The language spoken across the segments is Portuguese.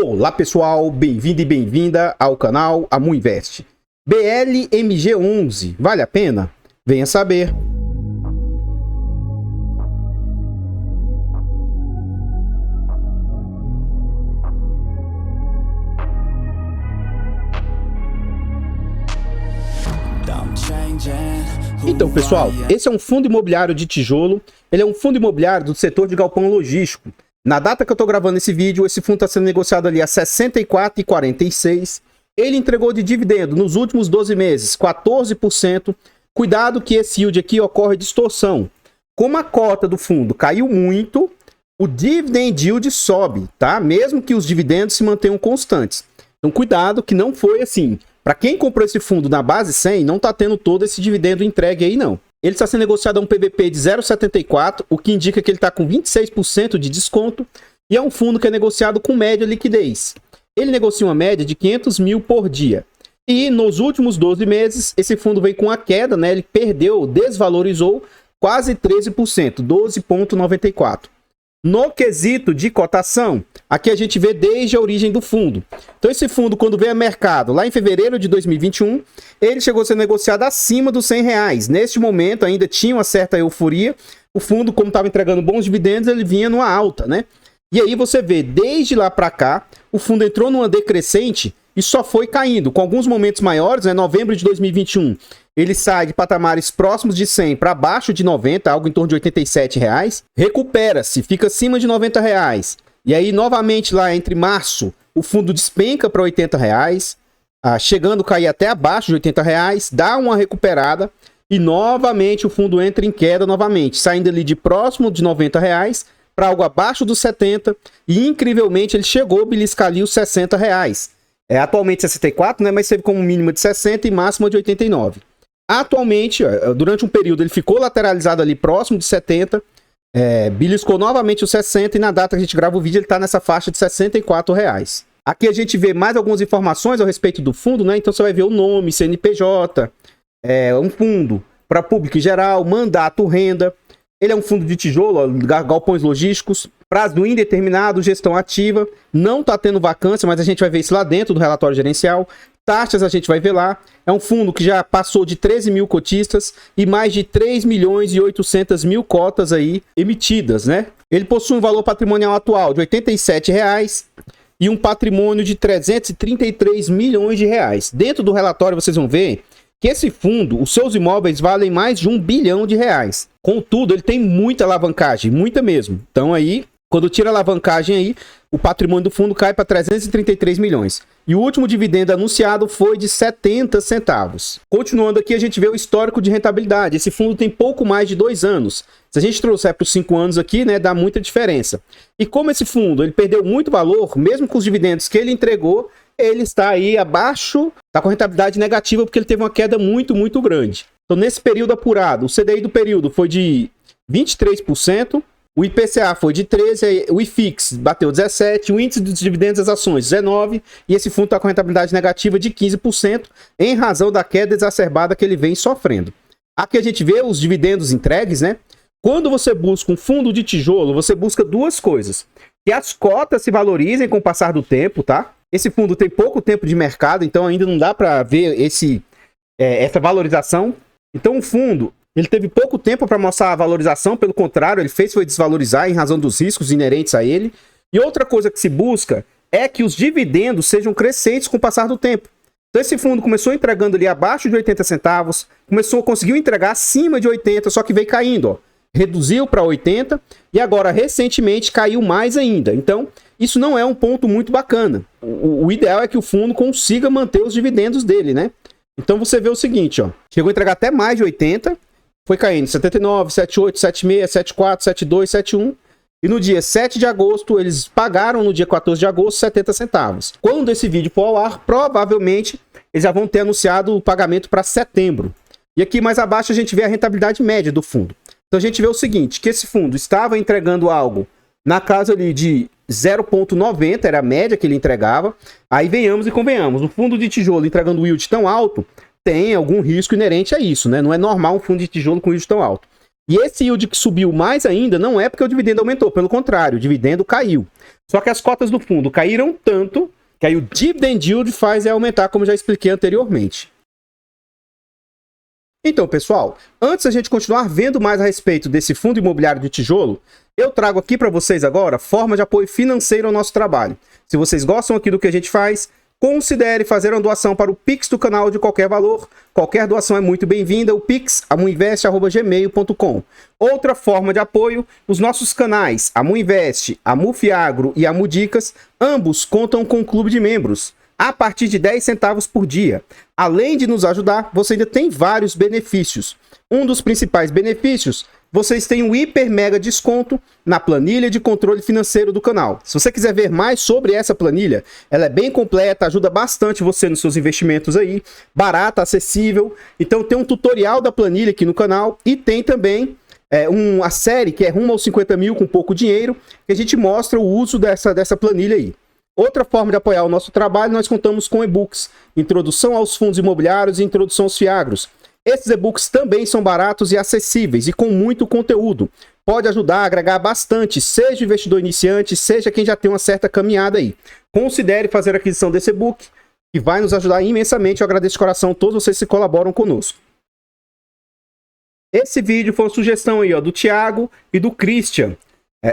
Olá pessoal, bem-vindo e bem-vinda ao canal Amuinvest. BLMG11, vale a pena? Venha saber. Então pessoal, esse é um fundo imobiliário de tijolo, ele é um fundo imobiliário do setor de galpão logístico. Na data que eu tô gravando esse vídeo, esse fundo está sendo negociado ali a R$ 64,46. Ele entregou de dividendo nos últimos 12 meses 14%. Cuidado que esse yield aqui ocorre distorção. Como a cota do fundo caiu muito, o dividend yield sobe, tá? Mesmo que os dividendos se mantenham constantes. Então cuidado que não foi assim. Para quem comprou esse fundo na base 100, não está tendo todo esse dividendo entregue aí não. Ele está sendo negociado a um PVP de 0,74, o que indica que ele está com 26% de desconto, e é um fundo que é negociado com média liquidez. Ele negocia uma média de 500 mil por dia. E nos últimos 12 meses, esse fundo vem com a queda, né? Ele desvalorizou quase 13%, 12,94%. No quesito de cotação, aqui a gente vê desde a origem do fundo. Então esse fundo, quando veio a mercado lá em fevereiro de 2021, ele chegou a ser negociado acima dos R$100. Neste momento ainda tinha uma certa euforia. O fundo, como estava entregando bons dividendos, ele vinha numa alta, né? E aí você vê, desde lá para cá, o fundo entrou numa decrescente e só foi caindo, com alguns momentos maiores, né? Novembro de 2021, ele sai de patamares próximos de 100 para abaixo de 90, algo em torno de R$87. Recupera-se, fica acima de R$90. E aí, novamente, lá entre março, o fundo despenca para R$80, chegando a cair até abaixo de R$80, dá uma recuperada e novamente o fundo entra em queda novamente, saindo ali de próximo de R$90 para algo abaixo dos 70 e, incrivelmente, ele chegou a beliscar ali os R$60. Atualmente 64, né? Mas teve como mínima de 60 e máxima de 89. Atualmente, durante um período, ele ficou lateralizado ali próximo de 70, beliscou novamente os 60 e na data que a gente grava o vídeo ele está nessa faixa de R$64. Aqui a gente vê mais algumas informações a respeito do fundo, né? Então você vai ver o nome, CNPJ, um fundo para público em geral, mandato, renda. Ele é um fundo de tijolo, galpões logísticos, prazo indeterminado, gestão ativa, não está tendo vacância, mas a gente vai ver isso lá dentro do relatório gerencial. Taxas a gente vai ver lá. É um fundo que já passou de 13 mil cotistas e mais de 3.800.000 cotas aí emitidas, né? Ele possui um valor patrimonial atual de R$87 e um patrimônio de 333 milhões de reais. Dentro do relatório vocês vão ver que esse fundo, os seus imóveis valem mais de R$1 bilhão. Contudo, ele tem muita alavancagem, muita mesmo. Então aí, quando tira a alavancagem aí, o patrimônio do fundo cai para 333 milhões. E o último dividendo anunciado foi de 70 centavos. Continuando aqui, a gente vê o histórico de rentabilidade. Esse fundo tem pouco mais de 2 anos. Se a gente trouxer para os 5 anos aqui, né, dá muita diferença. E como esse fundo ele perdeu muito valor, mesmo com os dividendos que ele entregou, ele está aí abaixo, está com rentabilidade negativa porque ele teve uma queda muito, muito grande. Então, nesse período apurado, o CDI do período foi de 23%, o IPCA foi de 13%, o IFIX bateu 17%, o índice dos dividendos das ações 19%, e esse fundo está com rentabilidade negativa de 15%, em razão da queda exacerbada que ele vem sofrendo. Aqui a gente vê os dividendos entregues, né? Quando você busca um fundo de tijolo, você busca duas coisas. Que as cotas se valorizem com o passar do tempo, tá? Esse fundo tem pouco tempo de mercado, então ainda não dá para ver essa valorização. Então o fundo ele teve pouco tempo para mostrar a valorização, pelo contrário, ele foi desvalorizar em razão dos riscos inerentes a ele. E outra coisa que se busca é que os dividendos sejam crescentes com o passar do tempo. Então esse fundo começou entregando ali abaixo de 80 centavos, conseguiu entregar acima de 80, só que veio caindo, ó. Reduziu para 80 e agora recentemente caiu mais ainda. Então isso não é um ponto muito bacana. O ideal é que o fundo consiga manter os dividendos dele, né? Então você vê o seguinte, ó, chegou a entregar até mais de 80, foi caindo 79, 78, 76, 74, 72, 71. E no dia 7 de agosto, eles pagaram no dia 14 de agosto 70 centavos. Quando esse vídeo for ao ar, provavelmente eles já vão ter anunciado o pagamento para setembro. E aqui mais abaixo a gente vê a rentabilidade média do fundo. Então a gente vê o seguinte, que esse fundo estava entregando algo na casa ali de 0,90, era a média que ele entregava. Aí venhamos e convenhamos, o fundo de tijolo entregando yield tão alto, tem algum risco inerente a isso, né? Não é normal um fundo de tijolo com yield tão alto. E esse yield que subiu mais ainda não é porque o dividendo aumentou, pelo contrário, o dividendo caiu. Só que as cotas do fundo caíram tanto que aí o dividend yield faz aumentar, como já expliquei anteriormente. Então, pessoal, antes da gente continuar vendo mais a respeito desse fundo imobiliário de tijolo, eu trago aqui para vocês agora forma de apoio financeiro ao nosso trabalho. Se vocês gostam aqui do que a gente faz, considere fazer uma doação para o Pix do canal de qualquer valor. Qualquer doação é muito bem-vinda. O Pix, amuinvest@gmail.com. Outra forma de apoio, os nossos canais, a Amuinvest, a Mufiagro e a Mudicas, ambos contam com um clube de membros, a partir de 10 centavos por dia. Além de nos ajudar, você ainda tem vários benefícios. Um dos principais benefícios, vocês têm um hiper mega desconto na planilha de controle financeiro do canal. Se você quiser ver mais sobre essa planilha, ela é bem completa, ajuda bastante você nos seus investimentos aí, barata, acessível. Então tem um tutorial da planilha aqui no canal e tem também a série que é Rumo aos 50 mil com pouco dinheiro, que a gente mostra o uso dessa planilha aí. Outra forma de apoiar o nosso trabalho, nós contamos com e-books, Introdução aos Fundos Imobiliários e Introdução aos Fiagros. Esses e-books também são baratos e acessíveis e com muito conteúdo. Pode ajudar a agregar bastante, seja investidor iniciante, seja quem já tem uma certa caminhada aí. Considere fazer a aquisição desse e-book, que vai nos ajudar imensamente. Eu agradeço de coração a todos vocês que colaboram conosco. Esse vídeo foi uma sugestão aí, ó, do Thiago e do Christian.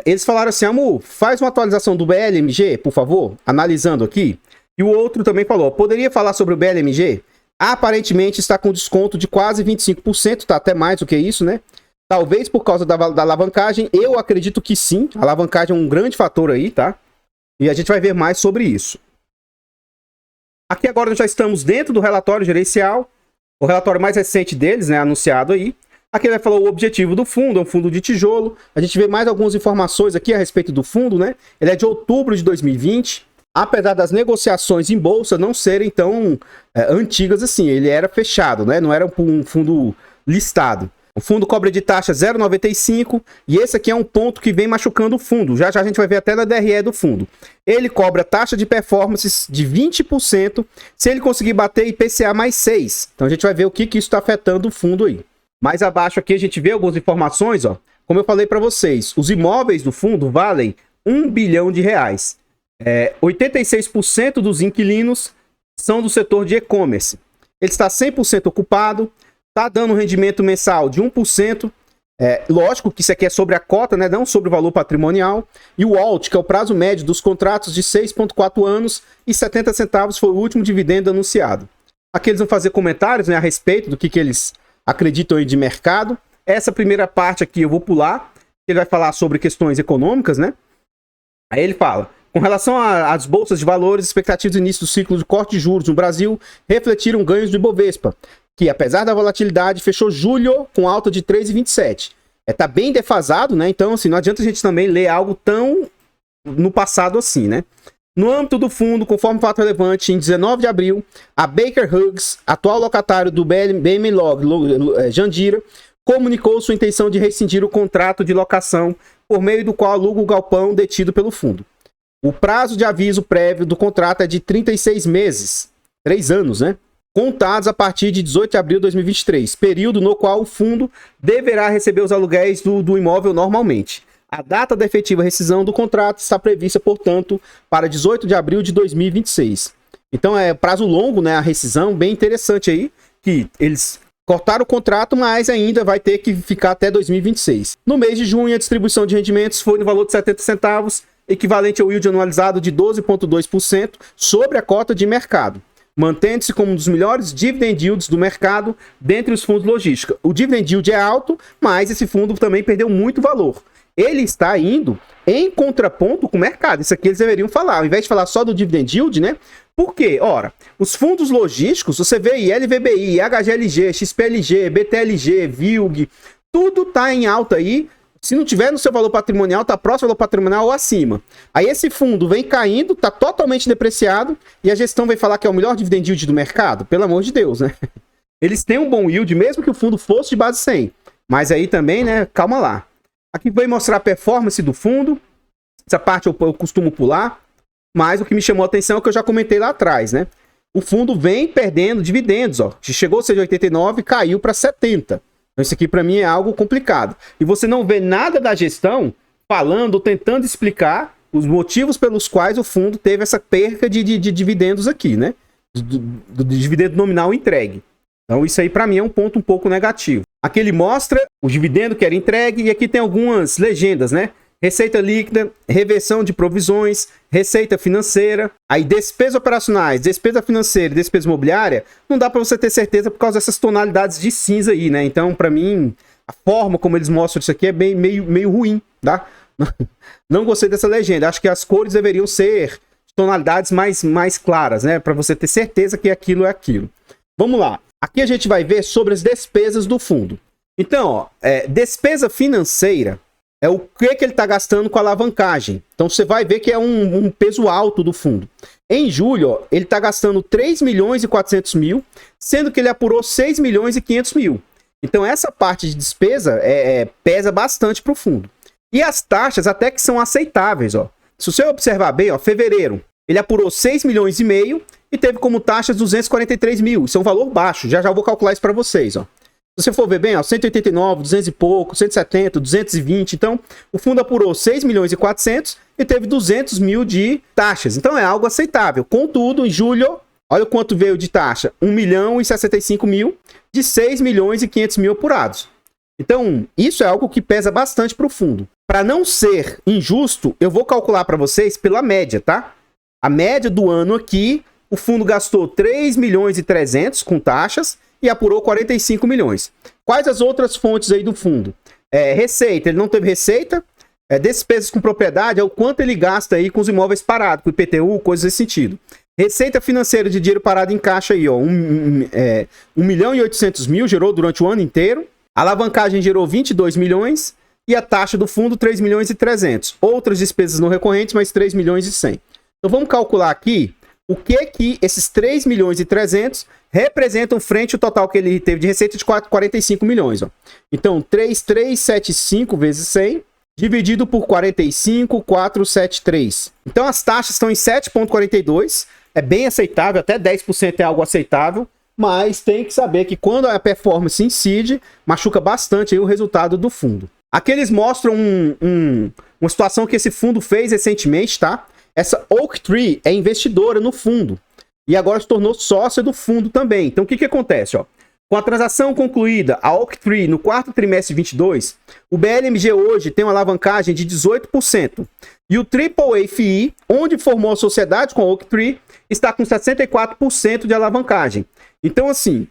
Eles falaram assim: Amu, faz uma atualização do BLMG, por favor, analisando aqui. E o outro também falou: poderia falar sobre o BLMG? Aparentemente está com desconto de quase 25%, tá até mais do que isso, né? Talvez por causa da alavancagem, eu acredito que sim. A alavancagem é um grande fator aí, tá? E a gente vai ver mais sobre isso. Aqui agora nós já estamos dentro do relatório gerencial, o relatório mais recente deles, né, anunciado aí. Aqui ele falou o objetivo do fundo, é um fundo de tijolo. A gente vê mais algumas informações aqui a respeito do fundo, né? Ele é de outubro de 2020. Apesar das negociações em bolsa não serem tão antigas assim, ele era fechado, né? Não era um fundo listado. O fundo cobra de taxa 0,95 e esse aqui é um ponto que vem machucando o fundo. Já já a gente vai ver até na DRE do fundo. Ele cobra taxa de performance de 20% se ele conseguir bater IPCA mais 6. Então a gente vai ver o que isso está afetando o fundo aí. Mais abaixo aqui a gente vê algumas informações, ó. Como eu falei para vocês, os imóveis do fundo valem R$1 bilhão. 86% dos inquilinos são do setor de e-commerce. Ele está 100% ocupado, está dando um rendimento mensal de 1%. Lógico que isso aqui é sobre a cota, né? Não sobre o valor patrimonial. E o ALT, que é o prazo médio dos contratos, de 6,4 anos e 70 centavos foi o último dividendo anunciado. Aqui eles vão fazer comentários, né, a respeito do que eles acreditam aí de mercado. Essa primeira parte aqui eu vou pular. Ele vai falar sobre questões econômicas, né? Aí ele fala: com relação às bolsas de valores, expectativas do início do ciclo de corte de juros no Brasil refletiram ganhos do Ibovespa, que apesar da volatilidade fechou julho com alta de 3,27. Tá bem defasado, né? Então, assim, não adianta a gente também ler algo tão no passado assim, né? No âmbito do fundo, conforme fato relevante, em 19 de abril, a Baker Hughes, atual locatário do BM Log Jandira, comunicou sua intenção de rescindir o contrato de locação por meio do qual aluga o galpão detido pelo fundo. O prazo de aviso prévio do contrato é de 36 meses, 3 anos, né? Contados a partir de 18 de abril de 2023, período no qual o fundo deverá receber os aluguéis do imóvel normalmente. A data da efetiva rescisão do contrato está prevista, portanto, para 18 de abril de 2026. Então é prazo longo, né? A rescisão, bem interessante aí, que eles cortaram o contrato, mas ainda vai ter que ficar até 2026. No mês de junho, a distribuição de rendimentos foi no valor de 70 centavos, equivalente ao yield anualizado de 12,2% sobre a cota de mercado, mantendo-se como um dos melhores dividend yields do mercado dentre os fundos logísticos. O dividend yield é alto, mas esse fundo também perdeu muito valor. Ele está indo em contraponto com o mercado. Isso aqui eles deveriam falar, ao invés de falar só do dividend yield, né? Por quê? Ora, os fundos logísticos, você vê aí LVBI, HGLG, XPLG, BTLG, VILG, tudo tá em alta aí. Se não tiver no seu valor patrimonial, tá próximo ao valor patrimonial ou acima. Aí esse fundo vem caindo, tá totalmente depreciado, e a gestão vai falar que é o melhor dividend yield do mercado? Pelo amor de Deus, né? Eles têm um bom yield, mesmo que o fundo fosse de base 100. Mas aí também, né, calma lá. Aqui vai mostrar a performance do fundo. Essa parte eu costumo pular. Mas o que me chamou a atenção é o que eu já comentei lá atrás, né? O fundo vem perdendo dividendos, ó. Chegou a ser de 89, caiu para 70. Então isso aqui para mim é algo complicado. E você não vê nada da gestão falando, tentando explicar os motivos pelos quais o fundo teve essa perca de dividendos aqui, né? Do dividendo nominal entregue. Então isso aí para mim é um ponto um pouco negativo. Aqui ele mostra o dividendo que era entregue e aqui tem algumas legendas, né? Receita líquida, reversão de provisões, receita financeira, aí despesas operacionais, despesa financeira e despesa imobiliária, não dá para você ter certeza por causa dessas tonalidades de cinza aí, né? Então, para mim, a forma como eles mostram isso aqui é meio ruim, tá? Não gostei dessa legenda. Acho que as cores deveriam ser tonalidades mais claras, né? Para você ter certeza que aquilo é aquilo. Vamos lá. Aqui a gente vai ver sobre as despesas do fundo. Então, ó, despesa financeira é o que ele está gastando com a alavancagem. Então, você vai ver que é um peso alto do fundo. Em julho, ó, ele está gastando 3 milhões e 400 mil, sendo que ele apurou 6 milhões e 500 mil. Então, essa parte de despesa pesa bastante para o fundo. E as taxas até que são aceitáveis. Ó. Se você observar bem, ó, fevereiro, ele apurou 6 milhões e meio e teve como taxas 243 mil. Isso é um valor baixo. Já vou calcular isso para vocês. Ó. Se você for ver bem, ó, 189, 200 e pouco, 170, 220. Então, o fundo apurou 6 milhões e 400 e teve 200 mil de taxas. Então, é algo aceitável. Contudo, em julho, olha quanto veio de taxa. 1 milhão e 65 mil de 6 milhões e 500 mil apurados. Então, isso é algo que pesa bastante para o fundo. Para não ser injusto, eu vou calcular para vocês pela média, tá? A média do ano aqui, o fundo gastou 3 milhões e 300 com taxas e apurou 45 milhões. Quais as outras fontes aí do fundo? Receita, ele não teve receita. Despesas com propriedade, é o quanto ele gasta aí com os imóveis parados, com IPTU, coisas desse sentido. Receita financeira de dinheiro parado em caixa aí, ó, 1 milhão e 800 mil, gerou durante o ano inteiro. A alavancagem gerou 22 milhões e a taxa do fundo 3 milhões e 300. Outras despesas não recorrentes, mais 3 milhões e 100. Então vamos calcular aqui o que esses 3 milhões e 300 representam frente ao total que ele teve de receita de 45 milhões. Ó. Então, 3,375 vezes 100, dividido por 45,473. Então, as taxas estão em 7,42. É bem aceitável, até 10% é algo aceitável. Mas tem que saber que quando a performance incide, machuca bastante aí o resultado do fundo. Aqui eles mostram uma situação que esse fundo fez recentemente, tá? Essa Oaktree é investidora no fundo e agora se tornou sócia do fundo também. Então, o que acontece? Ó? Com a transação concluída, a Oaktree no quarto trimestre de 22, o BLMG hoje tem uma alavancagem de 18%. E o AAA FI, onde formou a sociedade com a Oaktree, está com 64% de alavancagem. Então, assim,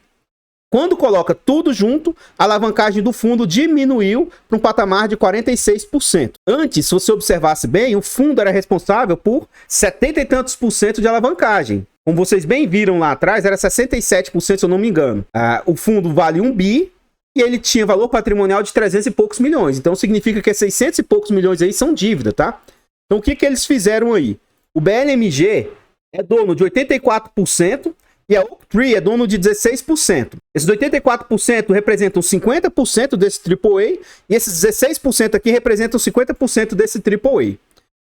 quando coloca tudo junto, a alavancagem do fundo diminuiu para um patamar de 46%. Antes, se você observasse bem, o fundo era responsável por 70 e tantos por cento de alavancagem. Como vocês bem viram lá atrás, era 67%, se eu não me engano. O fundo vale 1 bi e ele tinha valor patrimonial de 300 e poucos milhões. Então, significa que 600 e poucos milhões aí são dívida, tá? Então, o que eles fizeram aí? O BLMG é dono de 84%, e a Oaktree é dono de 16%. Esses 84% representam 50% desse AAA e esses 16% aqui representam 50% desse AAA.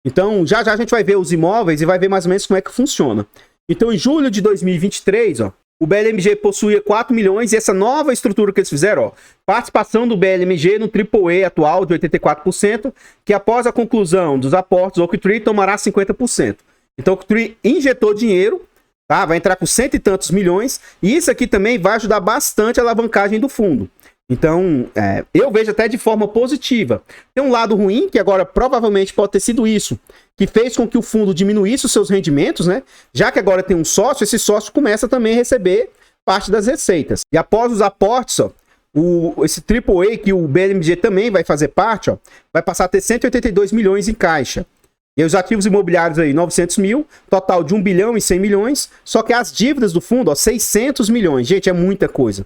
Então, já a gente vai ver os imóveis e vai ver mais ou menos como é que funciona. Então, em julho de 2023, ó, o BLMG possuía 4 milhões e essa nova estrutura que eles fizeram, ó, participação do BLMG no AAA atual de 84%, que após a conclusão dos aportes, o Oaktree tomará 50%. Então, o Oaktree injetou dinheiro, tá? Vai entrar com 100 e tantos milhões. E isso aqui também vai ajudar bastante a alavancagem do fundo. Então, eu vejo até de forma positiva. Tem um lado ruim, que agora provavelmente pode ter sido isso, que fez com que o fundo diminuísse os seus rendimentos, né? Já que agora tem um sócio, esse sócio começa também a receber parte das receitas. E após os aportes, ó, esse AAA, que o BLMG também vai fazer parte, ó, vai passar a ter 182 milhões em caixa. E os ativos imobiliários aí, 900 mil, total de 1 bilhão e 100 milhões, só que as dívidas do fundo, ó, 600 milhões. Gente, é muita coisa.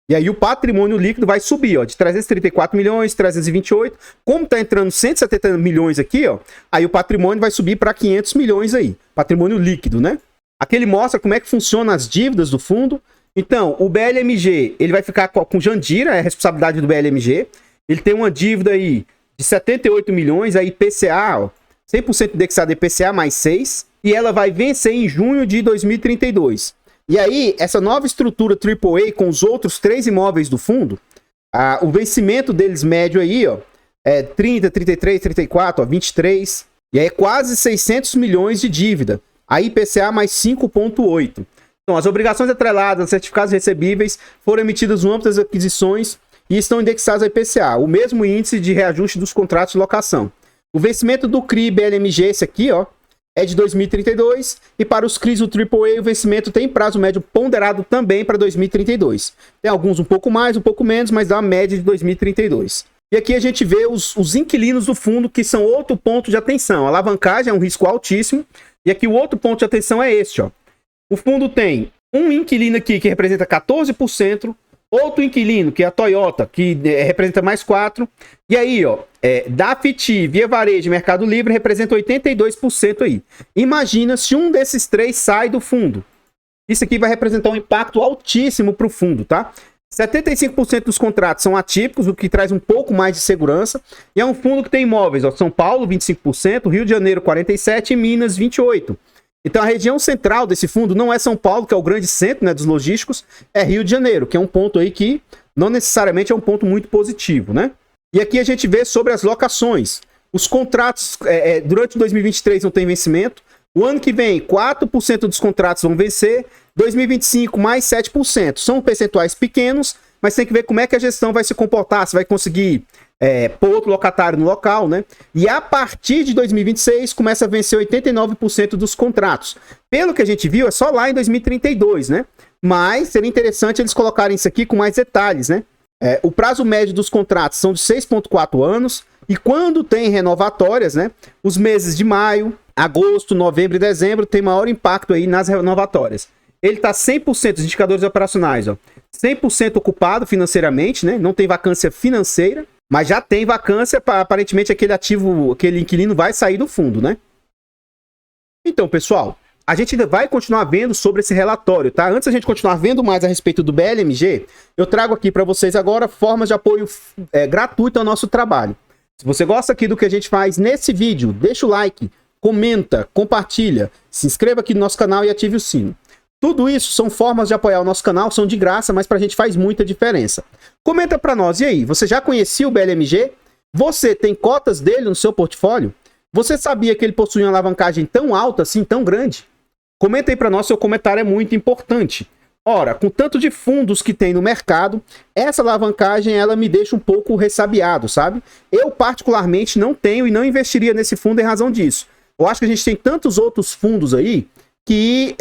E aí o patrimônio líquido vai subir, ó, de 334 milhões, 328. Como tá entrando 170 milhões aqui, ó, aí o patrimônio vai subir para 500 milhões aí. Patrimônio líquido, né? Aqui ele mostra como é que funcionam as dívidas do fundo. Então, o BLMG, ele vai ficar com Jandira, é a responsabilidade do BLMG. Ele tem uma dívida aí de 78 milhões, aí IPCA, ó, 100% indexado IPCA mais 6, e ela vai vencer em junho de 2032. E aí, essa nova estrutura AAA com os outros 3 imóveis do fundo O vencimento deles médio aí, ó, é 30, 33, 34, ó, 23. E aí é quase 600 milhões de dívida. A IPCA mais 5,8. Então, as obrigações atreladas, certificados recebíveis, foram emitidas no âmbito das aquisições e estão indexados ao IPCA, o mesmo índice de reajuste dos contratos de locação. O vencimento do CRI BLMG, esse aqui, ó, é de 2032, e para os CRIs do AAA o vencimento tem prazo médio ponderado também para 2032. Tem alguns um pouco mais, um pouco menos, mas dá uma média de 2032. E aqui a gente vê os inquilinos do fundo, que são outro ponto de atenção. A alavancagem é um risco altíssimo, e aqui o outro ponto de atenção é este, ó. O fundo tem um inquilino aqui que representa 14%, outro inquilino, que é a Toyota, que representa mais 4%, e aí, ó, da FIT, Via Varejo e Mercado Livre representa 82% aí. Imagina se um desses três sai do fundo. Isso aqui vai representar um impacto altíssimo para o fundo, tá? 75% dos contratos são atípicos, o que traz um pouco mais de segurança. E é um fundo que tem imóveis, ó, São Paulo, 25%, Rio de Janeiro, 47% e Minas, 28%. Então a região central desse fundo não é São Paulo, que é o grande centro, né, dos logísticos, é Rio de Janeiro, que é um ponto aí que não necessariamente é um ponto muito positivo, né? E aqui a gente vê sobre as locações. Os contratos durante 2023 não tem vencimento. O ano que vem, 4% dos contratos vão vencer. 2025, mais 7%. São percentuais pequenos, mas tem que ver como é que a gestão vai se comportar. Se vai conseguir pôr outro locatário no local, né? E a partir de 2026, começa a vencer 89% dos contratos. Pelo que a gente viu, é só lá em 2032, né? Mas seria interessante eles colocarem isso aqui com mais detalhes, né? O prazo médio dos contratos são de 6,4 anos. E quando tem renovatórias, né? Os meses de maio, agosto, novembro e dezembro tem maior impacto aí nas renovatórias. Ele está 100%, os indicadores operacionais, ó, 100% ocupado financeiramente, né? Não tem vacância financeira, mas já tem vacância, aparentemente aquele ativo, aquele inquilino vai sair do fundo, né? Então, pessoal, a gente ainda vai continuar vendo sobre esse relatório, tá? Antes da gente continuar vendo mais a respeito do BLMG, eu trago aqui para vocês agora formas de apoio gratuito ao nosso trabalho. Se você gosta aqui do que a gente faz nesse vídeo, deixa o like, comenta, compartilha, se inscreva aqui no nosso canal e ative o sino. Tudo isso são formas de apoiar o nosso canal, são de graça, mas pra gente faz muita diferença. Comenta pra nós, e aí, você já conhecia o BLMG? Você tem cotas dele no seu portfólio? Você sabia que ele possui uma alavancagem tão alta assim, tão grande? Comenta aí pra nós, seu comentário é muito importante. Ora, com tanto de fundos que tem no mercado, essa alavancagem ela me deixa um pouco ressabiado, sabe? Eu particularmente não tenho e não investiria nesse fundo em razão disso. Eu acho que a gente tem tantos outros fundos aí que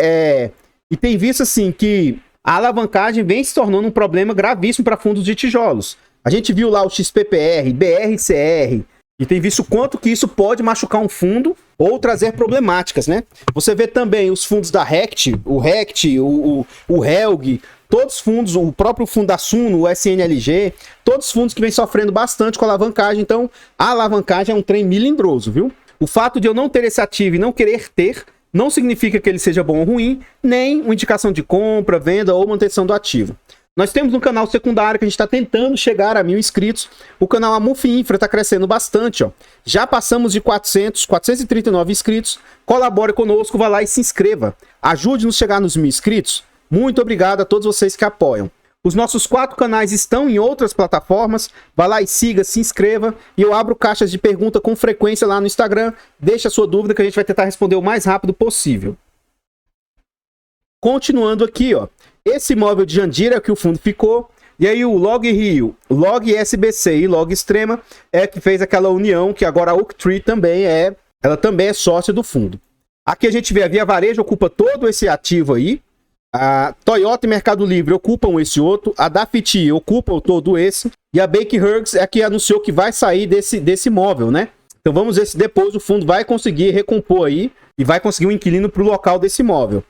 e tem visto assim que a alavancagem vem se tornando um problema gravíssimo para fundos de tijolos. A gente viu lá o XPPR, BRCR, e tem visto quanto que isso pode machucar um fundo ou trazer problemáticas, né? Você vê também os fundos da RECT, o Helg, todos os fundos, o próprio fundo da Suno, o SNLG, todos os fundos que vêm sofrendo bastante com a alavancagem. Então, a alavancagem é um trem melindroso, viu? O fato de eu não ter esse ativo e não querer ter não significa que ele seja bom ou ruim, nem uma indicação de compra, venda ou manutenção do ativo. Nós temos um canal secundário que a gente está tentando chegar a 1000 inscritos. O canal Amuf Infra está crescendo bastante, ó. Já passamos de 439 inscritos. Colabore conosco, vá lá e se inscreva. Ajude-nos a chegar nos 1000 inscritos. Muito obrigado a todos vocês que apoiam. Os nossos 4 canais estão em outras plataformas. Vá lá e siga, se inscreva. E eu abro caixas de pergunta com frequência lá no Instagram. Deixa a sua dúvida que a gente vai tentar responder o mais rápido possível. Continuando aqui, ó. Esse imóvel de Jandira é que o fundo ficou. E aí o Log Rio, Log SBC e Log Extrema é que fez aquela união que agora a Oaktree também ela também é sócia do fundo. Aqui a gente vê a Via Varejo ocupa todo esse ativo aí. A Toyota e Mercado Livre ocupam esse outro. A Dafiti ocupa todo esse. E a Baker Hughes é que anunciou que vai sair desse imóvel, né? Então vamos ver se depois o fundo vai conseguir recompor aí e vai conseguir um inquilino para o local desse imóvel.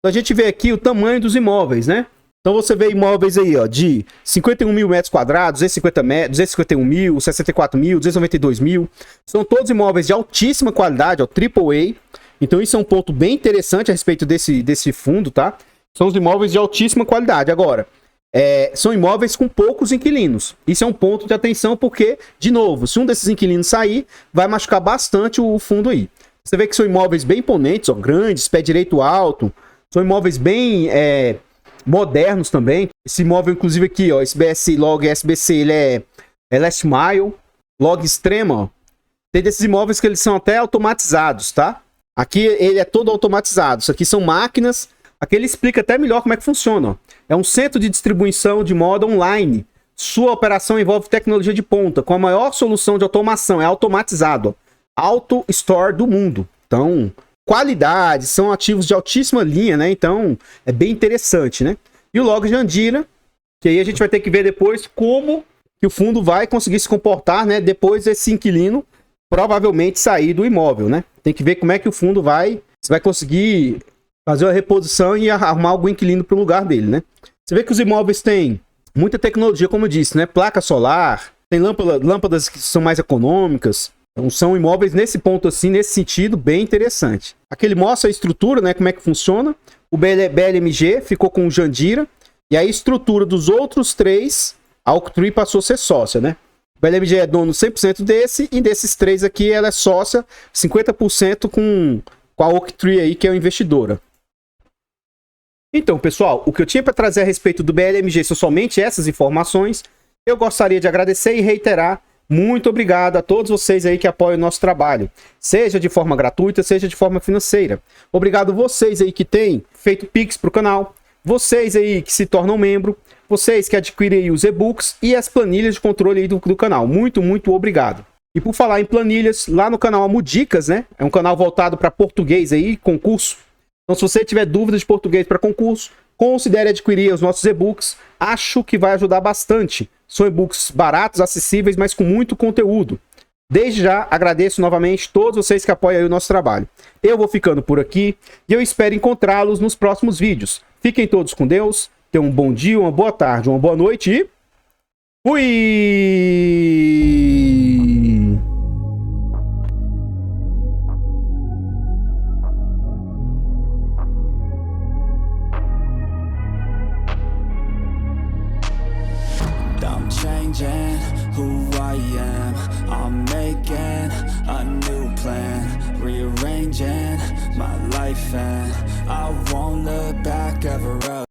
Então a gente vê aqui o tamanho dos imóveis, né? Então você vê imóveis aí, ó, de 51 mil metros quadrados, 251 mil, 64 mil, 292 mil. São todos imóveis de altíssima qualidade, ó, AAA. Então isso é um ponto bem interessante a respeito desse fundo, tá? São os imóveis de altíssima qualidade. Agora, são imóveis com poucos inquilinos. Isso é um ponto de atenção porque, de novo, se um desses inquilinos sair, vai machucar bastante o fundo aí. Você vê que são imóveis bem imponentes, ó, grandes, pé direito alto. São imóveis bem modernos também. Esse imóvel, inclusive aqui, ó, esse BS Log SBC, ele é Last Mile, Log Extrema, ó. Tem desses imóveis que eles são até automatizados, tá? Aqui ele é todo automatizado. Isso aqui são máquinas. Aqui ele explica até melhor como é que funciona, ó. É um centro de distribuição de moda online. Sua operação envolve tecnologia de ponta, com a maior solução de automação. É automatizado, ó. Auto Store do mundo. Então, qualidade, são ativos de altíssima linha, né? Então, é bem interessante, né? E o Log Jandira, que aí a gente vai ter que ver depois como que o fundo vai conseguir se comportar, né? Depois desse inquilino provavelmente sair do imóvel, né? Tem que ver como é que o fundo vai conseguir fazer uma reposição e arrumar algum inquilino para o lugar dele, né? Você vê que os imóveis têm muita tecnologia, como eu disse, né? Placa solar, tem lâmpadas que são mais econômicas. Então são imóveis nesse ponto assim, nesse sentido, bem interessante. Aqui ele mostra a estrutura, né? Como é que funciona. O BLMG ficou com o Jandira. E a estrutura dos outros três, a Oaktree passou a ser sócia, né? O BLMG é dono 100% desse, e desses três aqui ela é sócia 50% com a Oaktree aí, que é a investidora. Então, pessoal, o que eu tinha para trazer a respeito do BLMG são somente essas informações. Eu gostaria de agradecer e reiterar, muito obrigado a todos vocês aí que apoiam o nosso trabalho, seja de forma gratuita, seja de forma financeira. Obrigado vocês aí que têm feito Pix para o canal, vocês aí que se tornam membro, vocês que adquirem os e-books e as planilhas de controle aí do canal. Muito, muito obrigado. E por falar em planilhas, lá no canal Amo Dicas, né? É um canal voltado para português aí, concurso. Então, se você tiver dúvidas de português para concurso, considere adquirir os nossos e-books. Acho que vai ajudar bastante. São e-books baratos, acessíveis, mas com muito conteúdo. Desde já, agradeço novamente todos vocês que apoiam aí o nosso trabalho. Eu vou ficando por aqui e eu espero encontrá-los nos próximos vídeos. Fiquem todos com Deus. Tenham um bom dia, uma boa tarde, uma boa noite e... fui! I'm changing who I am. I'm making a new plan, rearranging my life, and I won't look back ever.